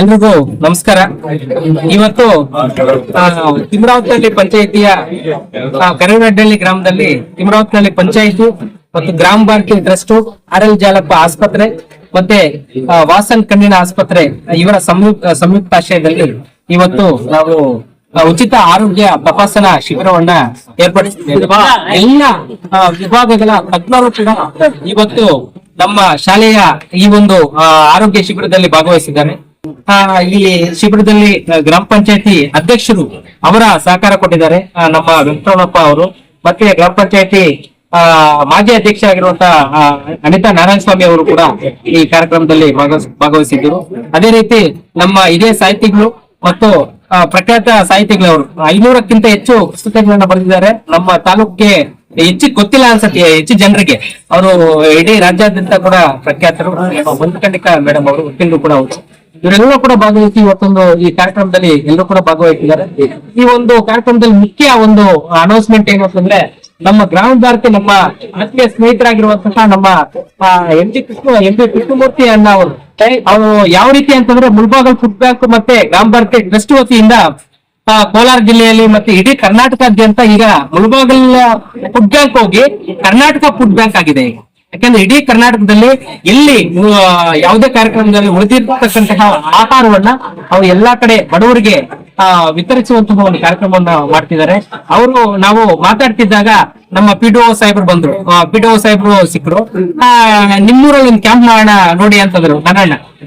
ಎಲ್ರಿಗೂ ನಮಸ್ಕಾರ. ಇವತ್ತು ತಿಮ್ರಾವತ್ನಹಳ್ಳಿ ಪಂಚಾಯಿತಿಯ ಕರಿವಡ್ಡಳ್ಳಿ ಗ್ರಾಮದಲ್ಲಿ ತಿಮ್ರಾವತ್ನಹಳ್ಳಿ ಪಂಚಾಯಿತಿ ಮತ್ತು ಗ್ರಾಮ ಭಾರತಿ ಟ್ರಸ್ಟ್, RL ಜಾಲಪ್ಪ ಆಸ್ಪತ್ರೆ ಮತ್ತೆ ವಾಸನ್ ಕಣ್ಣಿನ ಆಸ್ಪತ್ರೆ ಇವರ ಸಂಯುಕ್ತಾಶ್ರಯದಲ್ಲಿ ಇವತ್ತು ನಾವು ಉಚಿತ ಆರೋಗ್ಯ ತಪಾಸಣಾ ಶಿಬಿರವನ್ನ ಏರ್ಪಡಿಸಿದ್ದೇವೆ. ಎಲ್ಲ ವಿಭಾಗಗಳ ತಜ್ಞರು ಕೂಡ ಇವತ್ತು ನಮ್ಮ ಶಾಲೆಯ ಈ ಒಂದು ಆರೋಗ್ಯ ಶಿಬಿರದಲ್ಲಿ ಭಾಗವಹಿಸಿದ್ದಾರೆ. ಈ ಶಿಬಿರದಲ್ಲಿ ಗ್ರಾಮ ಪಂಚಾಯತಿ ಅಧ್ಯಕ್ಷರು ಅವರ ಸಹಕಾರ ಕೊಟ್ಟಿದ್ದಾರೆ, ನಮ್ಮ ವೆಂಕಟರಮಣಪ್ಪ ಅವರು, ಮತ್ತೆ ಗ್ರಾಮ ಪಂಚಾಯತಿ ಮಾಜಿ ಅಧ್ಯಕ್ಷ ಆಗಿರುವಂತಹ ಅನಿತಾ ನಾರಾಯಣಸ್ವಾಮಿ ಅವರು ಕೂಡ ಈ ಕಾರ್ಯಕ್ರಮದಲ್ಲಿ ಭಾಗವಹಿಸಿದ್ದರು. ಅದೇ ರೀತಿ ನಮ್ಮ ಹಿರಿಯ ಸಾಹಿತಿಗಳು ಮತ್ತು ಪ್ರಖ್ಯಾತ ಸಾಹಿತಿಗಳವರು 500ಕ್ಕಿಂತ ಹೆಚ್ಚು ಪುಸ್ತಕಗಳನ್ನ ಬರೆದಿದ್ದಾರೆ. ನಮ್ಮ ತಾಲೂಕಿಗೆ ಹೆಚ್ಚು ಗೊತ್ತಿಲ್ಲ ಅನ್ಸತ್ತೆ ಹೆಚ್ಚು ಜನರಿಗೆ, ಅವರು ಇಡೀ ರಾಜ್ಯಾದ್ಯಂತ ಕೂಡ ಪ್ರಖ್ಯಾತರು. ಮಂಜುಕಂಡಿಕಾ ಮೇಡಮ್ ಅವರು ವಕೀಲರು ಕೂಡ ಅವರು, ಇವರೆಲ್ಲರೂ ಕೂಡ ಭಾಗವಹಿಸಿ ಇವತ್ತೊಂದು ಈ ಕಾರ್ಯಕ್ರಮದಲ್ಲಿ ಎಲ್ಲರೂ ಕೂಡ ಭಾಗವಹಿಸಿದ್ದಾರೆ. ಈ ಒಂದು ಕಾರ್ಯಕ್ರಮದಲ್ಲಿ ಮುಖ್ಯ ಒಂದು ಅನೌನ್ಸ್ಮೆಂಟ್ ಏನು ಅಂತಂದ್ರೆ, ನಮ್ಮ ಗ್ರಾಮ ಭಾರತಿ ನಮ್ಮ ಆತ್ಮೀಯ ಸ್ನೇಹಿತರಾಗಿರುವಂತಹ ನಮ್ಮ ಎಂ ಬಿ ಕೃಷ್ಣಮೂರ್ತಿ ಅಣ್ಣ ಅವರು ಯಾವ ರೀತಿ ಅಂತಂದ್ರೆ, ಮುಳಬಾಗಲ್ ಫುಡ್ ಬ್ಯಾಂಕ್ ಮತ್ತೆ ಗ್ರಾಮ ಭಾರತಿ ಟ್ರಸ್ಟ್ ವತಿಯಿಂದ ಕೋಲಾರ ಜಿಲ್ಲೆಯಲ್ಲಿ ಮತ್ತೆ ಇಡೀ ಕರ್ನಾಟಕದಾದ್ಯಂತ ಈಗ ಮುಳಬಾಗಲ್ ಫುಡ್ ಬ್ಯಾಂಕ್ ಹೋಗಿ ಕರ್ನಾಟಕ ಫುಡ್ ಬ್ಯಾಂಕ್ ಆಗಿದೆ. ಯಾಕಂದ್ರೆ ಇಡೀ ಕರ್ನಾಟಕದಲ್ಲಿ ಎಲ್ಲಿ ಯಾವುದೇ ಕಾರ್ಯಕ್ರಮದಲ್ಲಿ ಉಳಿದಿರ್ತಕ್ಕಂತಹ ಆಹಾರವನ್ನ ಅವ್ರು ಎಲ್ಲಾ ಕಡೆ ಬಡವರಿಗೆ ವಿತರಿಸುವಂತಹ ಒಂದು ಕಾರ್ಯಕ್ರಮವನ್ನ ಮಾಡ್ತಿದ್ದಾರೆ. ಅವರು ನಾವು ಮಾತಾಡ್ತಿದ್ದಾಗ ನಮ್ಮ PDO ಸಾಹೇಬ್ರು ಬಂದ್ರು, PDO ಸಾಹೇಬ್ರು ಸಿಕ್ಕರು. ನಿಮ್ಮೂರಲ್ಲಿ ಒಂದು ಕ್ಯಾಂಪ್ ಮಾಡೋಣ ನೋಡಿ ಅಂತಂದ್ರು.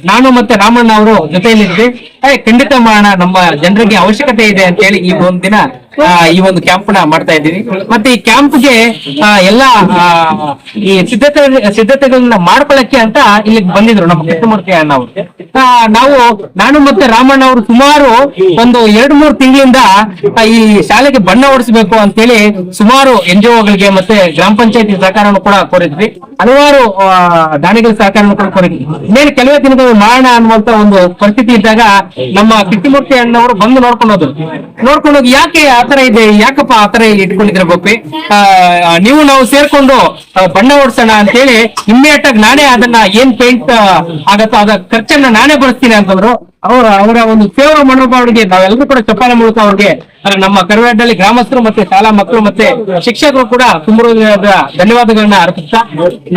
ನಾನು ಮತ್ತೆ ರಾಮಣ್ಣ ಅವರು ಜೊತೆಯಲ್ಲಿದ್ವಿ. ಖಂಡಿತ ಮಾಡೋಣ, ನಮ್ಮ ಜನರಿಗೆ ಅವಶ್ಯಕತೆ ಇದೆ ಅಂತ ಹೇಳಿ ಈ ಒಂದು ದಿನ ಈ ಒಂದು ಕ್ಯಾಂಪ್ ನ ಮಾಡ್ತಾ ಇದ್ದೀವಿ. ಮತ್ತೆ ಈ ಕ್ಯಾಂಪ್ಗೆ ಎಲ್ಲಾ ಈ ಸಿದ್ಧತೆಗಳನ್ನ ಮಾಡ್ಕೊಳ್ಳಕ್ಕೆ ಅಂತ ಇಲ್ಲಿಗೆ ಬಂದಿದ್ರು ನಮ್ಮ ಕೃಷ್ಣಮೂರ್ತಿ ಅಣ್ಣ ಅವರು. ನಾನು ಮತ್ತೆ ರಾಮಣ್ಣ ಅವರು ಸುಮಾರು ಒಂದು 2-3 ತಿಂಗಳಿಂದ ಈ ಶಾಲೆಗೆ ಬಣ್ಣ ಹೊಡಿಸಬೇಕು ಅಂತ ಹೇಳಿ ಸುಮಾರು NGOಗಳಿಗೆ ಮತ್ತೆ ಗ್ರಾಮ ಪಂಚಾಯತಿ ಸಹಕಾರವನ್ನು ಕೂಡ ಕೋರಿದ್ವಿ. ಹಲವಾರು ದಾನಿಗಳ ಸಹಕಾರವನ್ನು ಕೂಡ ಕೋರಿದ್ವಿ. ಇನ್ನೇನು ಕೆಲವೇ ದಿನಗಳು ಮಾಡೋಣ ಅನ್ನುವಂತ ಒಂದು ಪರಿಸ್ಥಿತಿ ಇದ್ದಾಗ ನಮ್ಮ ಕೃಷ್ಣಮೂರ್ತಿ ಅಣ್ಣವರು ಬಂದು ನೋಡ್ಕೊಂಡೋಗಿ ಯಾಕೆ ಆತರ ಇದೆ, ಯಾಕಪ್ಪ ಆತರ ಇಟ್ಕೊಂಡಿದ್ರೆ ಗೋಪಿ, ನಾವು ಸೇರ್ಕೊಂಡು ಬಣ್ಣ ಓಡಿಸೋಣ ಅಂತ ಹೇಳಿ ಇಮ್ಮಿಡಿಯೇಟ್ ಆಗಿ ನಾನೇ ಅದನ್ನ ಏನ್ ಪೇಂಟ್ ಆಗತ್ತೋ ಅದ ಖರ್ಚನ್ನ ನಾನೇ ಬಳಸ್ತೀನಿ ಅಂತಂದ್ರು. ಅವರ ಒಂದು ಸೇವಾ ಮನೋಭಾವನೆಗೆ ನಾವೆಲ್ಲರೂ ಕೂಡ ಚಪ್ಪಾಳೆ ಮೂಲಕ ಅವ್ರಿಗೆ ನಮ್ಮ ಕರಿವಡ್ಡಳ್ಳಿ ಗ್ರಾಮಸ್ಥರು ಮತ್ತೆ ಶಾಲಾ ಮಕ್ಕಳು ಮತ್ತೆ ಶಿಕ್ಷಕರು ಕೂಡ ತುಂಬ ಧನ್ಯವಾದಗಳನ್ನ ಅರ್ಪಿಸ್ತಾ,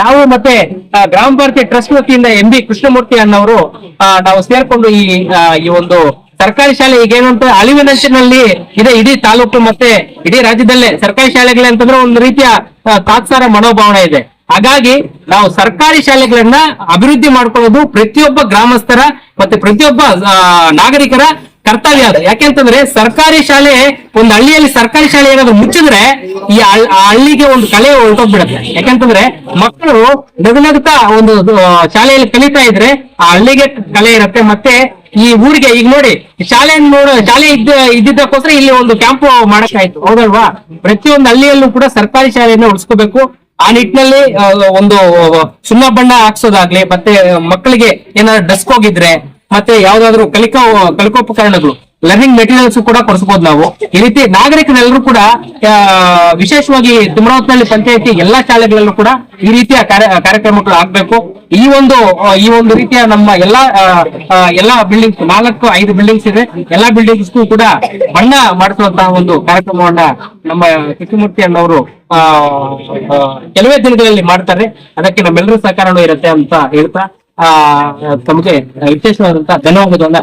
ನಾವು ಮತ್ತೆ ಗ್ರಾಮ ಭಾರತಿ ಟ್ರಸ್ಟ್ ವತಿಯಿಂದ MB ಕೃಷ್ಣಮೂರ್ತಿ ಅನ್ನವರು ನಾವು ಸೇರ್ಕೊಂಡು ಈ ಒಂದು ಸರ್ಕಾರಿ ಶಾಲೆ ಈಗೇನಂತ ಅಳಿವಿನಂಚಿನಲ್ಲಿ ಇದೆ ಇಡೀ ತಾಲೂಕು ಮತ್ತೆ ಇಡೀ ರಾಜ್ಯದಲ್ಲೇ ಸರ್ಕಾರಿ ಶಾಲೆಗಳೇ ಅಂತಂದ್ರೆ ಒಂದು ರೀತಿಯ ತಾತ್ಸಾರ ಮನೋಭಾವನೆ ಇದೆ. ಹಾಗಾಗಿ ನಾವು ಸರ್ಕಾರಿ ಶಾಲೆಗಳನ್ನ ಅಭಿವೃದ್ಧಿ ಮಾಡ್ಕೊಳ್ಳೋದು ಪ್ರತಿಯೊಬ್ಬ ಗ್ರಾಮಸ್ಥರ ಮತ್ತೆ ಪ್ರತಿಯೊಬ್ಬ ನಾಗರಿಕರ ಕರ್ತವ್ಯ ಅದು. ಯಾಕೆಂತಂದ್ರೆ ಸರ್ಕಾರಿ ಶಾಲೆ ಒಂದು ಹಳ್ಳಿಯಲ್ಲಿ ಸರ್ಕಾರಿ ಶಾಲೆ ಏನಾದ್ರು ಮುಚ್ಚಿದ್ರೆ ಈ ಹಳ್ಳಿಗೆ ಒಂದು ಕಲೆ ಹೊರಟೋಗ್ಬಿಡತ್ತೆ. ಯಾಕೆಂತಂದ್ರೆ ಮಕ್ಕಳು ನಗುನಗುತ್ತಾ ಒಂದು ಶಾಲೆಯಲ್ಲಿ ಕಲಿತಾ ಇದ್ರೆ ಆ ಹಳ್ಳಿಗೆ ಕಲೆ ಇರುತ್ತೆ. ಮತ್ತೆ ಈ ಊರಿಗೆ ಈಗ ನೋಡಿ ಶಾಲೆ ಇದ್ದಿದ್ದಕ್ಕೋಸ್ಕರ ಇಲ್ಲಿ ಒಂದು ಕ್ಯಾಂಪ್ ಮಾಡಕ್ಕಾಯ್ತು, ಹೌದಲ್ವಾ? ಪ್ರತಿಯೊಂದು ಹಳ್ಳಿಯಲ್ಲೂ ಕೂಡ ಸರ್ಕಾರಿ ಶಾಲೆಯನ್ನ ಉಳಿಸ್ಕೋಬೇಕು. ಆ ನಿಟ್ಟಿನಲ್ಲಿ ಒಂದು ಸುಣ್ಣ ಬಣ್ಣ ಹಾಕ್ಸೋದಾಗ್ಲಿ, ಮತ್ತೆ ಮಕ್ಕಳಿಗೆ ಏನಾದ್ರು ಡಸ್ಕ್ ಹೋಗಿದ್ರೆ ಮತ್ತೆ ಯಾವ್ದಾದ್ರು ಕಲಿಕೋಪಕರಣಗಳು ಲರ್ನಿಂಗ್ ಮೆಟೀರಿಯಲ್ಸ್ ಕೂಡ ಕೊಡಿಸಬಹುದು ನಾವು. ಈ ರೀತಿ ನಾಗರಿಕರೆಲ್ಲರೂ ಕೂಡ ವಿಶೇಷವಾಗಿ ತಿಮ್ರಾವತ್ನಹಳ್ಳಿ ಪಂಚಾಯತಿ ಎಲ್ಲಾ ಶಾಲೆಗಳಲ್ಲೂ ಕೂಡ ಈ ರೀತಿಯ ಕಾರ್ಯಕ್ರಮಗಳು ಆಗ್ಬೇಕು. ಈ ಒಂದು ರೀತಿಯ ನಮ್ಮ ಎಲ್ಲಾ ಬಿಲ್ಡಿಂಗ್ಸ್ 4-5 ಬಿಲ್ಡಿಂಗ್ಸ್ ಇದೆ, ಎಲ್ಲಾ ಬಿಲ್ಡಿಂಗ್ಸ್ಗೂ ಕೂಡ ಬಣ್ಣ ಮಾಡಿಸುವಂತಹ ಒಂದು ಕಾರ್ಯಕ್ರಮವನ್ನ ನಮ್ಮ ಕೃಷ್ಣಮೂರ್ತಿ ಅಣ್ಣವರು ಕೆಲವೇ ದಿನಗಳಲ್ಲಿ ಮಾಡ್ತಾರೆ. ಅದಕ್ಕೆ ನಮ್ಮೆಲ್ಲರೂ ಸಹಕಾರನೂ ಇರುತ್ತೆ ಅಂತ ಹೇಳ್ತಾ ತಮಗೆ ವಿಶೇಷವಾದಂತಹ ಧನ್ಯವಾದಗಳನ್ನ